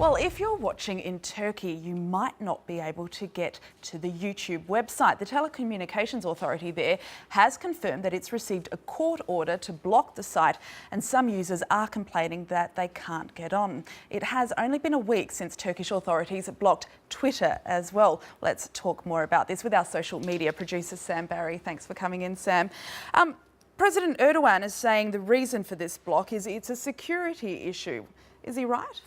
Well, if you're watching in Turkey, you might not be able to get to the YouTube website. The Telecommunications Authority there has confirmed that it's received a court order to block the site, and some users are complaining that they can't get on. It has only been a week since Turkish authorities blocked Twitter as well. Let's talk more about this with our social media producer, Sam Barry. Thanks for coming in, Sam. President Erdogan is saying the reason for this block is it's a security issue. Is he right?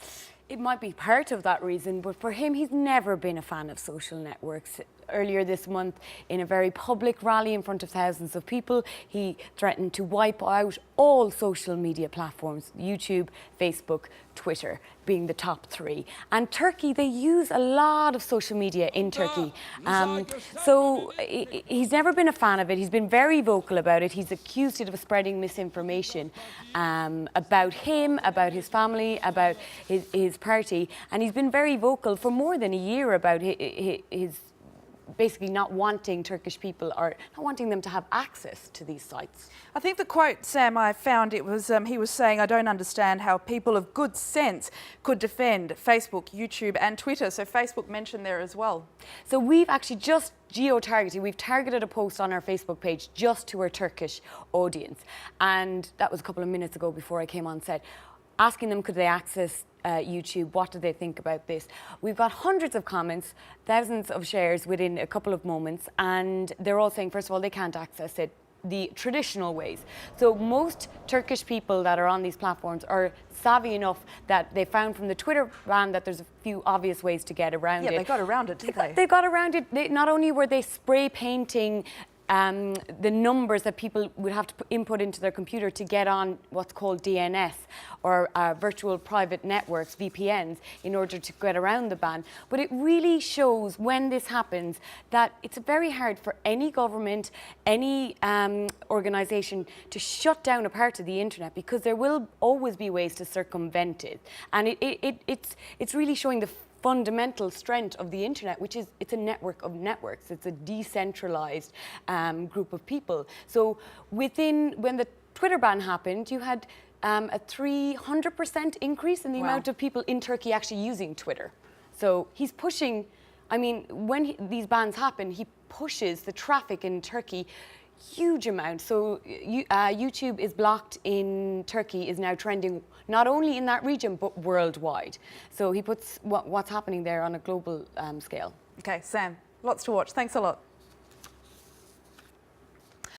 It might be part of that reason, but for him, he's never been a fan of social networks. Earlier this month, in a very public rally in front of thousands of people, he threatened to wipe out all social media platforms, YouTube, Facebook, Twitter being the top three. And Turkey, they use a lot of social media in Turkey. So he's never been a fan of it. He's been very vocal about it. He's accused it of spreading misinformation about him, about his family, about his party. And he's been very vocal for more than a year about his basically not wanting Turkish people or not wanting them to have access to these sites. I think the quote, Sam, I found it was, he was saying, I don't understand how people of good sense could defend Facebook, YouTube and Twitter. So Facebook mentioned there as well. So we've actually just geo-targeted, we've targeted a post on our Facebook page just to our Turkish audience. And that was a couple of minutes ago before I came on set, asking them could they access YouTube, what do they think about this? We've got hundreds of comments, thousands of shares within a couple of moments, and they're all saying, first of all, they can't access it the traditional ways. So most Turkish people that are on these platforms are savvy enough that they found from the Twitter ban that there's a few obvious ways to get around it. Yeah, they got around it, didn't they? They got around it. Not only were they spray painting the numbers that people would have to input into their computer to get on what's called DNS or virtual private networks, VPNs, in order to get around the ban. But it really shows when this happens that it's very hard for any government, any organisation to shut down a part of the internet, because there will always be ways to circumvent it. And it's really showing the fundamental strength of the internet, which is it's a network of networks. It's a decentralized group of people. So when the Twitter ban happened, you had a 300% increase in the amount of people in Turkey actually using Twitter. So he's pushing, I mean, when these bans happen, he pushes the traffic in Turkey huge amount. So YouTube is blocked in Turkey, is now trending not only in that region but worldwide. So he puts what's happening there on a global scale. Okay, Sam, lots to watch. Thanks a lot.